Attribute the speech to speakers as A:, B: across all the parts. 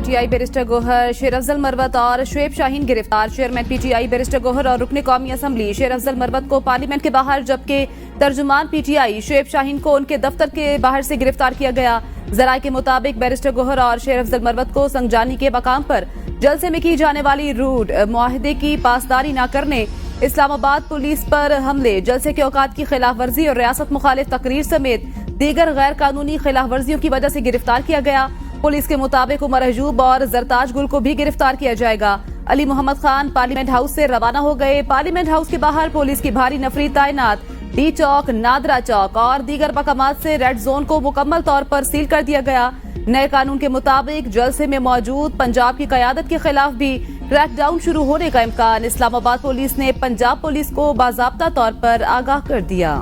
A: PTI barrister Gohar, शेर अफजल मरवत और शुएब शाहीन गिरफ्तार। चेयरमैन पीटीआई बैरिस्टर गोहर और रुकने कौमी असम्बली शेर अफजल मरवत को पार्लियामेंट के बाहर, जबकि तर्जुमान पीटीआई शुएब शाहीन को उनके दफ्तर के बाहर से गिरफ्तार किया गया। जराये के मुताबिक बैरिस्टर गोहर और शेर अफजल मरवत को संगजानी के मकाम पर जलसे में की जाने वाली रूट मुआहदे की पासदारी न करने, इस्लामाबाद पुलिस पर हमले, जलसे के औकात की खिलाफ वर्जी और रियासत मुखालिफ तकरीर समेत दीगर गैर कानूनी खिलाफ वर्जियों की वजह से गिरफ्तार किया गया। पुलिस के मुताबिक उमर अजूब और जरताज गुल को भी गिरफ्तार किया जाएगा। अली मोहम्मद खान पार्लियामेंट हाउस से रवाना हो गए। पार्लियामेंट हाउस के बाहर पुलिस की भारी नफरी तैनात। डी चौक, नादरा चौक और दीगर मकामात से रेड जोन को मुकम्मल तौर पर सील कर दिया गया। नए कानून के मुताबिक जलसे में मौजूद पंजाब की क़यादत के खिलाफ भी क्रैकडाउन शुरू होने का इम्कान। इस्लामाबाद पुलिस ने पंजाब पुलिस को बाज़ाब्ता तौर पर आगाह कर दिया।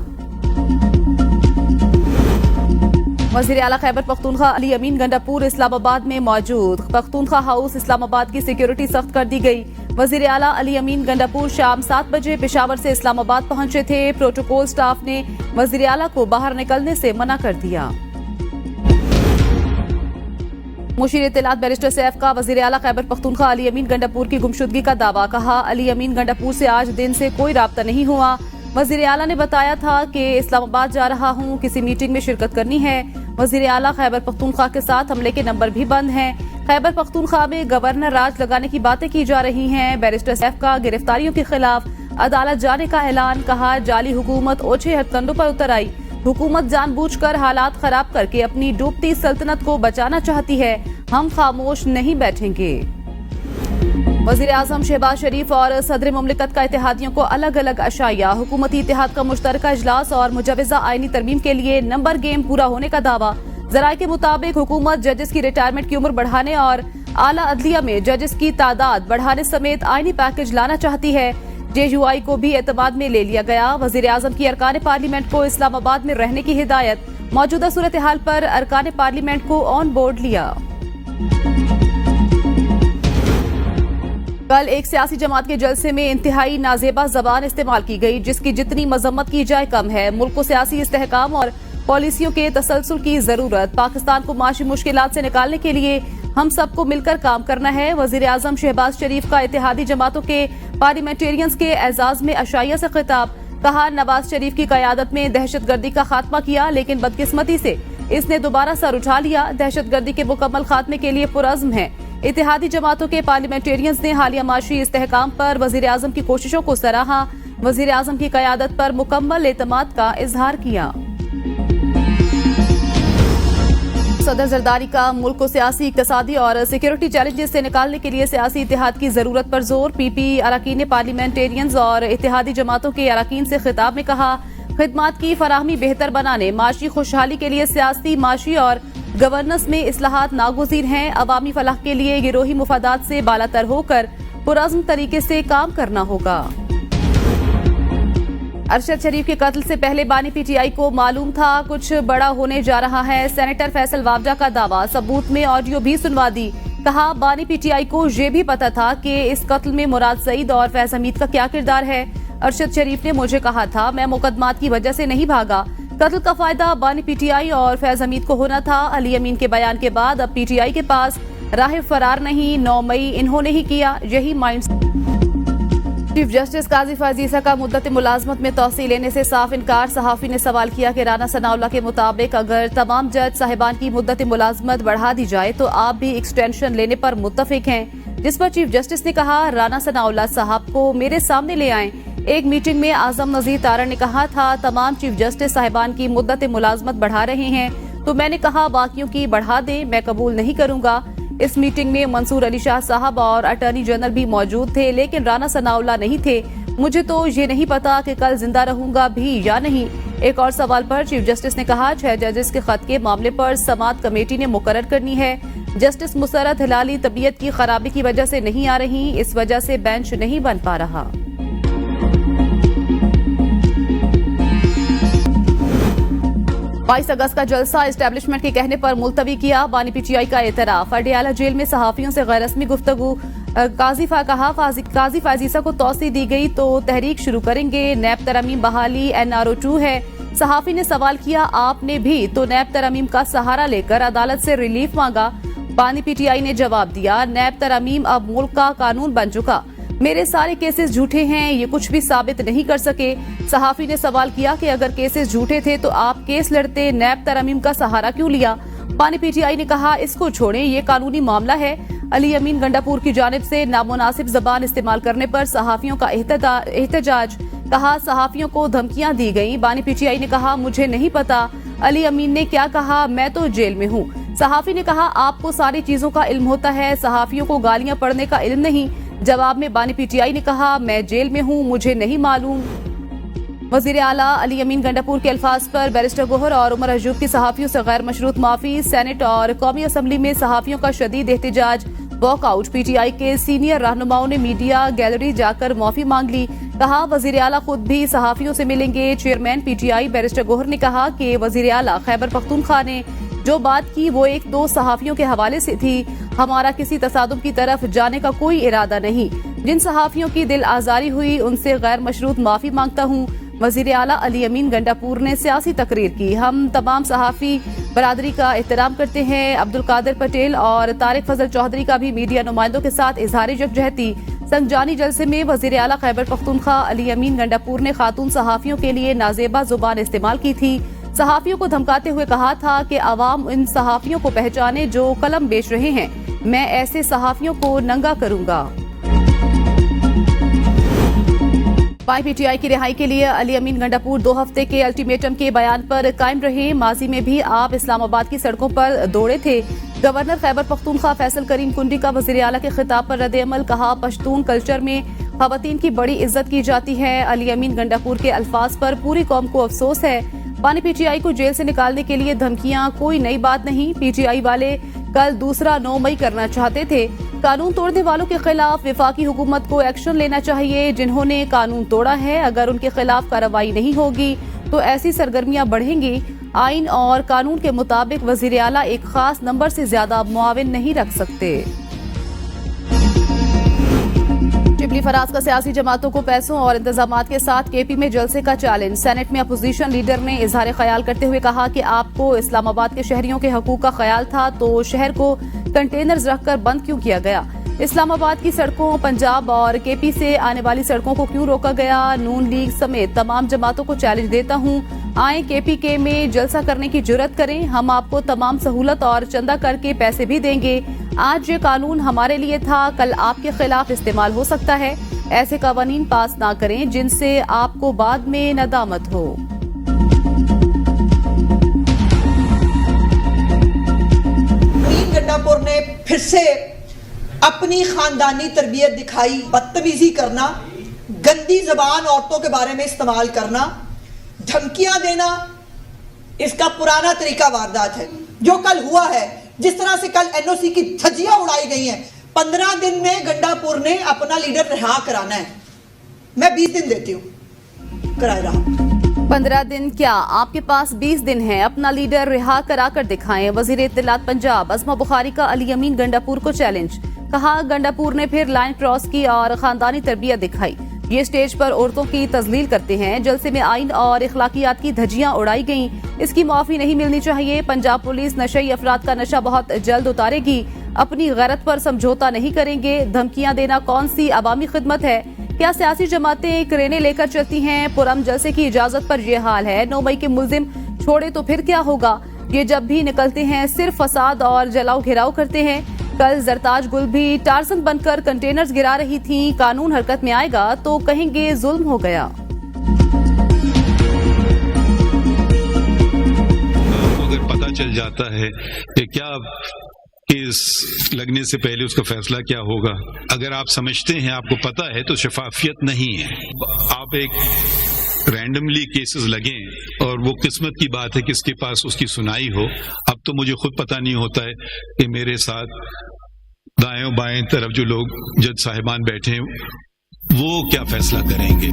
A: वज़ीर आला खैबर पख्तूनख्वा अली अमीन गंडापुर इस्लामाबाद में मौजूद। पख्तूनख्वा हाउस इस्लामाबाद की सिक्योरिटी सख्त कर दी गई। वज़ीर आला अली अमीन गंडापुर शाम 7 बजे पेशावर से इस्लामाबाद पहुंचे थे। प्रोटोकॉल स्टाफ ने वज़ीर आला को बाहर निकलने से मना कर दिया। मुशीर इत्तलात बैरिस्टर सैफ का वज़ीर आला खैबर पख्तूनख्वा अली अमीन गंडापुर की गुमशुदगी का दावा। कहा, अली अमीन गंडापुर से आज दिन से कोई राब्ता नहीं हुआ। वज़ीर आला ने बताया था कि इस्लामाबाद जा रहा हूँ, किसी मीटिंग में शिरकत करनी है। वज़ीर आला खैबर पख्तूनख्वा के साथ हमले के नंबर भी बंद हैं। खैबर पख्तूनख्वा में गवर्नर राज लगाने की बातें की जा रही हैं। बैरिस्टर सैफ का गिरफ्तारियों के खिलाफ अदालत जाने का ऐलान। कहा, जाली हुकूमत ओछे हथकंडों पर उतर आई। हुकूमत जानबूझकर हालात खराब करके अपनी डूबती सल्तनत को बचाना चाहती है। हम खामोश नहीं बैठेंगे। वज़ीर आज़म शहबाज शरीफ और सदर मुमलिकत का इत्तेहादियों को अलग अलग अशाया। हुकूमती इत्तेहाद का मुश्तरका इजलास और मुजवज़ा आईनी तरमीम के लिए नंबर गेम पूरा होने का दावा। ज़राए के मुताबिक हुकूमत जजेस की रिटायरमेंट की उम्र बढ़ाने और आला अदलिया में जजेस की तादाद बढ़ाने समेत आईनी पैकेज लाना चाहती है। JUI को भी एतमाद में ले लिया गया। वज़ीर आज़म की अरकान पार्लियामेंट को इस्लामाबाद में रहने की हिदायत। मौजूदा सूरत हाल पर अरकान पार्लियामेंट को ऑन बोर्ड लिया। कल एक सियासी जमात के जलसे में इंतहाई नाजेबा जबान इस्तेमाल की गई, जिसकी जितनी मजम्मत की जाए कम है। मुल्क को सियासी इस्तेहकाम और पॉलिसियों के तसलसल की जरूरत। पाकिस्तान को माशी मुश्किलात से निकालने के लिए हम सबको मिलकर काम करना है। वज़ीर आज़म शहबाज शरीफ का इत्तेहादी जमातों के पार्लियामेंटेरियंस के एजाज में अशाइया से खिताब। कहा, नवाज शरीफ की क़यादत में दहशतगर्दी का खात्मा किया, लेकिन बदकिस्मती से इसने दोबारा सर उठा लिया। दहशतगर्दी के मुकम्मल खात्मे के लिए पुरअज़्म है। इत्तेहादी जमातों के पार्लियामेंटेरियंस ने हालिया माशी इस्तेहकाम पर वज़ीर आज़म की कोशिशों को सराहा। वज़ीर आज़म की क़यादत पर मुकम्मल एतमाद का इजहार किया। सदर जरदारी का मुल्क को सियासी, इक़्तिसादी और सिक्योरिटी चैलेंजेस से निकालने के लिए सियासी इत्तेहाद की जरूरत पर जोर। PP अरकान पार्लियामेंटेरियंस और इत्तेहादी जमातों के अरकान से खिताब में कहा, खिदमात की फराहमी बेहतर बनाने, माशी खुशहाली के लिए सियासी, माशी और गवर्नेंस में इस्लाहात नागुज़ीर हैं। अवामी फलाह के लिए गिरोही मुफादात से बालातर होकर पुरअज़्म तरीके से काम करना होगा। अरशद शरीफ के कत्ल से पहले बानी PTI को मालूम था कुछ बड़ा होने जा रहा है। सेनेटर फैसल वावडा का दावा। सबूत में ऑडियो भी सुनवा दी। कहा, बानी PTI को ये भी पता था कि इस कत्ल में मुराद सईद और फैज हमीद का क्या किरदार है। अरशद शरीफ ने मुझे कहा था, मैं मुकदमात की वजह से नहीं भागा। कत्ल का फायदा बानी PTI और फैज हमीद को होना था। अली अमीन के बयान के बाद अब PTI के पास राह फरार नहीं। 9 मई इन्होंने ही किया, यही माइंड। चीफ जस्टिस काजी फैज ईसा का मुद्दत मुलाजमत में तौसी लेने से साफ इनकार। सहाफी ने सवाल किया कि राना सनाउल्लाह के मुताबिक अगर तमाम जज साहिबान की मुद्दत मुलाजमत बढ़ा दी जाए तो आप भी एक्सटेंशन लेने पर मुत्तफिक हैं। जिस पर चीफ जस्टिस ने कहा, राना सनाउल्लाह साहब को मेरे सामने ले आएं। एक मीटिंग में आजम नजीर तारण ने कहा था, तमाम चीफ जस्टिस साहिबान की मुद्दत मुलाजमत बढ़ा रहे हैं, तो मैंने कहा बाकियों की बढ़ा दें, मैं कबूल नहीं करूंगा। इस मीटिंग में मंसूर अली शाह साहब और अटॉर्नी जनरल भी मौजूद थे, लेकिन राना सनाउल्लाह नहीं थे। मुझे तो ये नहीं पता कि कल जिंदा रहूंगा भी या नहीं। एक और सवाल पर चीफ जस्टिस ने कहा, 6 जजेस के खत के मामले पर समात कमेटी ने मुकर्रर करनी है। जस्टिस मुसरत हिलाली तबीयत की खराबी की वजह से नहीं आ रही, इस वजह से बेंच नहीं बन पा रहा। 22 अगस्त का जलसा एस्टेब्लिशमेंट के कहने पर मुलतवी किया। बानी PTI का एतराफ। अडियाला जेल में सहाफियों से गैर रस्मी गुफ्तगू। काजी फैज ईसा को तौसी दी गई तो तहरीक शुरू करेंगे। नैब तरमीम बहाली NRO 2 है। सहाफी ने सवाल किया, आपने भी तो नैब तरमीम का सहारा लेकर अदालत से रिलीफ मांगा। बानी पीटीआई ने जवाब दिया, नैब तरमीम अब मुल्क का कानून बन चुका, मेरे सारे केसेस झूठे हैं, ये कुछ भी साबित नहीं कर सके। सहाफी ने सवाल किया कि अगर केसेस झूठे थे तो आप केस लड़ते, नैब तरमीम का सहारा क्यों लिया? बानी पीटीआई ने कहा, इसको छोड़ें, ये कानूनी मामला है। अली अमीन गंडापुर की जानिब से नामुनासिब जबान इस्तेमाल करने पर सहाफियों का एहतजाज, कहा सहाफियों को धमकियां दी गई। बानी पीटीआई ने कहा, मुझे नहीं पता अली अमीन ने क्या कहा, मैं तो जेल में हूँ। सहाफी ने कहा, आपको सारी चीजों का इल्म होता है, सहाफियों को गालियां पढ़ने का इल्म नहीं। जवाब में बानी पीटीआई ने कहा, मैं जेल में हूँ, मुझे नहीं मालूम। वजीर आला अली अमीन गंडापुर के अल्फाज पर बैरिस्टर गोहर और उमर अयूब की सहाफियों से गैर मशरूत माफी। सेनेट और कौमी असम्बली में सहाफियों का शदीद एहतजाज, वॉकआउट। पीटीआई के सीनियर रहनुमाओं ने मीडिया गैलरी जाकर माफी मांग ली। कहा, वजीर आला खुद भी सहाफियों से मिलेंगे। चेयरमैन पीटीआई बैरिस्टर गोहर ने कहा कि वजीर आला खैबर पख्तूनख्वा ने जो बात की वो एक दो सहाफियों के हवाले से थी, हमारा किसी तसादुम की तरफ जाने का कोई इरादा नहीं। जिन सहाफियों की दिल आजारी हुई उनसे गैर मशरूत माफी मांगता हूँ। वजीर आला अली अमीन गंडापुर ने सियासी तकरीर की, हम तमाम सहाफी बरादरी का एहतराम करते हैं। अब्दुल कादिर पटेल और तारिक फजल चौधरी का भी मीडिया नुमाइंदों के साथ इजहार यकजहती। संगजानी जलसे में वजीर आला खैबर पख्तूनख्वा अली अमीन गंडापुर ने खातून सहाफियों के लिए नाजेबा जुबान इस्तेमाल की थी। सहाफियों को धमकाते हुए कहा था कि आवाम इन सहाफियों को पहचाने जो कलम बेच रहे हैं, मैं ऐसे सहाफियों को नंगा करूंगा। पीटीआई की रिहाई के लिए अली अमीन गंडापुर 2 हफ्ते के अल्टीमेटम के बयान पर कायम रहे। माजी में भी आप इस्लामाबाद की सड़कों पर दौड़े थे। गवर्नर खैबर पख्तूनख्वा फैसल करीम कुंडी का वजीर आला के खिताब पर रद्द-ए-अमल, कहा पश्तून कल्चर में खवातीन की बड़ी इज्जत की जाती है। अली अमीन गंडापुर के अल्फाज पर पूरी कौम को अफसोस है। बानी पीटीआई को जेल से निकालने के लिए धमकियां कोई नई बात नहीं। पीटीआई वाले कल दूसरा 9 मई करना चाहते थे। कानून तोड़ने वालों के खिलाफ वफाकी हुकूमत को एक्शन लेना चाहिए। जिन्होंने कानून तोड़ा है, अगर उनके खिलाफ कार्रवाई नहीं होगी तो ऐसी सरगर्मियां बढ़ेंगी। आइन और कानून के मुताबिक वजीर आला एक खास नंबर से ज्यादा मुआविन नहीं रख सकते। शिबली फराज का सियासी जमातों को पैसों और इंतजामात के साथ केपी में जलसे का चैलेंज। सेनेट में अपोजिशन लीडर ने इजहार ख्याल करते हुए कहा कि आपको इस्लामाबाद के शहरियों के हकूक का ख्याल था तो शहर को कंटेनर्स रखकर बंद क्यों किया गया? इस्लामाबाद की सड़कों, पंजाब और केपी से आने वाली सड़कों को क्यों रोका गया? नून लीग समेत तमाम जमातों को चैलेंज देता हूं, आए केपी के में जलसा करने की जुर्रत करें, हम आपको तमाम सहूलत और चंदा करके पैसे भी देंगे। आज ये कानून हमारे लिए था, कल आपके खिलाफ इस्तेमाल हो सकता है। ऐसे कानून पास ना करें जिनसे आपको बाद में नदामत हो।
B: अमीन गंडापुर ने फिर से अपनी खानदानी तरबियत दिखाई। बदतमीजी करना, गंदी जबान औरतों के बारे में इस्तेमाल करना, धमकियां देना, इसका पुराना तरीका वारदात है। जो कल हुआ है, जिस तरह से कल एनओसी की धज्जियां उड़ाई गई हैं, 15 दिन में गंडापुर ने अपना लीडर रिहा कराना है। मैं 20 दिन देती हूँ, कराए रहा।
A: 15 दिन क्या, आपके पास 20 दिन है, अपना लीडर रिहा करा कर दिखाएं। वजीर इत्तलात पंजाब अस्मा बुखारी का अली अमीन गंडापुर को चैलेंज, कहा गंडापुर ने फिर लाइन क्रॉस की और खानदानी तरबियत दिखाई। ये स्टेज पर औरतों की तजलील करते हैं। जलसे में आइन और इखलाकियात की धज्जियां उड़ाई गईं, इसकी माफी नहीं मिलनी चाहिए। पंजाब पुलिस नशई अफराद का नशा बहुत जल्द उतारेगी, अपनी गैरत पर समझौता नहीं करेंगे। धमकियां देना कौन सी अवामी खिदमत है? क्या सियासी जमातें क्रेनें लेकर चलती हैं? पुरम जलसे की इजाजत पर यह हाल है। 9 मई के मुल्जिम छोड़े तो फिर क्या होगा? ये जब भी निकलते हैं सिर्फ फसाद और जलाओ घेराव करते हैं। कल जरताज गुल भी टार्जन बनकर कंटेनर्स गिरा रही थी। कानून हरकत में आएगा तो कहेंगे जुल्म हो गया।
C: अगर पता चल जाता है कि क्या केस लगने से पहले उसका फैसला क्या होगा, अगर आप समझते हैं, आपको पता है, तो शफाफियत नहीं है। आप एक रैंडमली केसेस लगें और वो किस्मत की बात है किसके पास उसकी सुनाई हो। अब तो मुझे खुद पता नहीं होता है कि मेरे साथ दाएं बाएं तरफ जो लोग जज साहिबान बैठे हैं वो क्या फैसला करेंगे।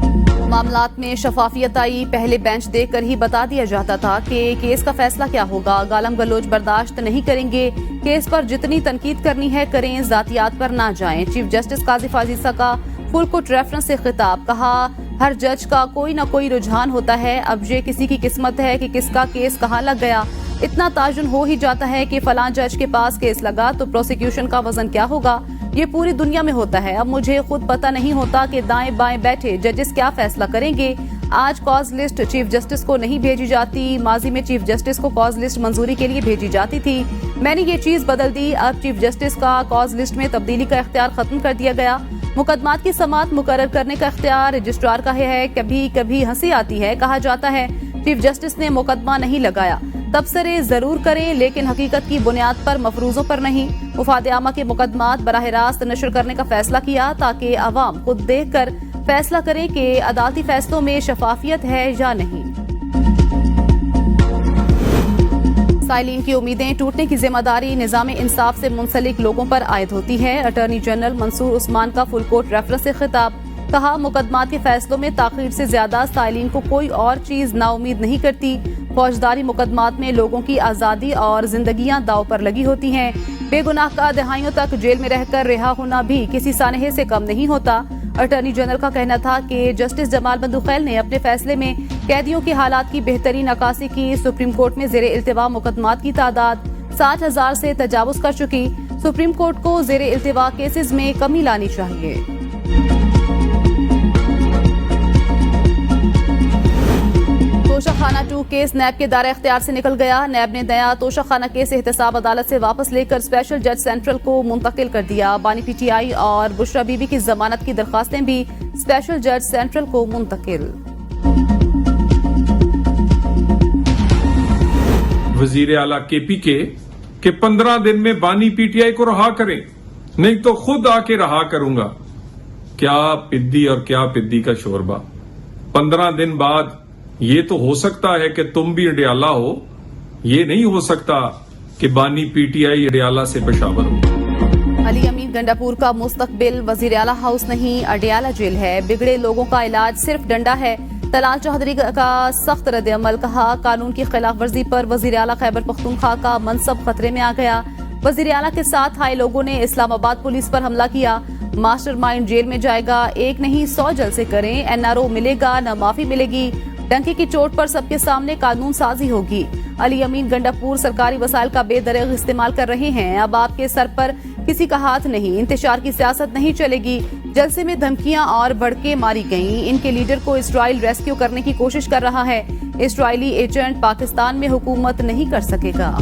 A: मामलात में शफाफियत आई, पहले बेंच देखकर ही बता दिया जाता था कि केस का फैसला क्या होगा। गालम गलोच बर्दाश्त नहीं करेंगे, केस पर जितनी तनकीद करनी है करें, जातियात पर ना जाएं। चीफ जस्टिस काजी फाजीसा का फुल कोर्ट रेफरेंस से खिताब, कहा हर जज का कोई ना कोई रुझान होता है, अब ये किसी की किस्मत है कि किसका केस कहाँ लग गया। اتنا تعین ہو ہی جاتا ہے کہ فلاں جج کے پاس کیس لگا تو پروسیکیوشن کا وزن کیا ہوگا. یہ پوری دنیا میں ہوتا ہے. اب مجھے خود پتہ نہیں ہوتا کہ دائیں بائیں بیٹھے ججز کیا فیصلہ کریں گے. آج کاز لسٹ چیف جسٹس کو نہیں بھیجی جاتی. ماضی میں چیف جسٹس کو کاز لسٹ منظوری کے لیے بھیجی جاتی تھی. میں نے یہ چیز بدل دی. اب چیف جسٹس کا کاز لسٹ میں تبدیلی کا اختیار ختم کر دیا گیا. مقدمات کی سماعت مقرر کرنے کا اختیار رجسٹرار کا ہے. کبھی کبھی ہنسی آتی ہے. کہا جاتا ہے چیف جسٹس نے مقدمہ نہیں لگایا. تبصرے ضرور کریں لیکن حقیقت کی بنیاد پر، مفروضوں پر نہیں. مفاد عامہ کے مقدمات براہ راست نشر کرنے کا فیصلہ کیا تاکہ عوام خود دیکھ کر فیصلہ کریں کہ عدالتی فیصلوں میں شفافیت ہے یا نہیں. سائلین کی امیدیں ٹوٹنے کی ذمہ داری نظام انصاف سے منسلک لوگوں پر عائد ہوتی ہے. اٹارنی جنرل منصور عثمان کا فل کورٹ ریفرنس سے خطاب. کہا مقدمات کے فیصلوں میں تاخیر سے زیادہ سائلین کو کوئی اور چیز نا امید نہیں کرتی. فوجداری مقدمات میں لوگوں کی آزادی اور زندگیاں داؤ پر لگی ہوتی ہیں. بے گناہ کا دہائیوں تک جیل میں رہ کر رہا ہونا بھی کسی سانحے سے کم نہیں ہوتا. اٹارنی جنرل کا کہنا تھا کہ جسٹس جمال بندوخیل نے اپنے فیصلے میں قیدیوں کے حالات کی بہترین عکاسی کی. سپریم کورٹ میں زیر التوا مقدمات کی تعداد 60,000 سے تجاوز کر چکی. سپریم کورٹ کو زیر التوا کیسز میں کمی لانی چاہیے. توشہ خانہ 2 کیس نیب کے دائرہ اختیار سے نکل گیا. نیب نے نیا توشہ خانہ کیس احتساب عدالت سے واپس لے کر اسپیشل جج سینٹرل کو منتقل کر دیا. بانی پی ٹی آئی اور بشرا بی بی کی ضمانت کی درخواستیں بھی اسپیشل جج سینٹرل کو منتقل.
D: وزیر اعلیٰ کے پی کے کہ 15 دن میں بانی پی ٹی آئی کو رہا کریں نہیں تو خود آ کے رہا کروں گا. کیا پدی اور کیا پدی کا شوربہ. 15 دن بعد یہ تو ہو سکتا ہے کہ تم بھی اڈیالہ ہو. یہ نہیں ہو سکتا کہ بانی پی ٹی آئی اڈیالہ سے پشاور ہو.
A: علی امین گنڈاپور کا مستقبل وزیر اعلیٰ ہاؤس نہیں اڈیالہ جیل ہے. بگڑے لوگوں کا علاج صرف ڈنڈا ہے. طلال چودھری کا سخت رد عمل. کہا قانون کی خلاف ورزی پر وزیر اعلیٰ خیبر پختونخوا کا منصب خطرے میں آ گیا. وزیر اعلیٰ کے ساتھ آئے لوگوں نے اسلام آباد پولیس پر حملہ کیا. ماسٹر مائنڈ جیل میں جائے گا. 1 نہیں 100 جلسے کریں. این آر او ملے گا نہ معافی ملے گی. ڈنکے کی چوٹ پر سب کے سامنے قانون سازی ہوگی. علی امین گنڈاپور سرکاری وسائل کا بے دریغ استعمال کر رہے ہیں. اب آپ کے سر پر کسی کا ہاتھ نہیں. انتشار کی سیاست نہیں چلے گی. جلسے میں دھمکیاں اور بڑکیں ماری گئیں. ان کے لیڈر کو اسرائیل ریسکیو کرنے کی کوشش کر رہا ہے. اسرائیلی ایجنٹ پاکستان میں حکومت نہیں کر سکے گا.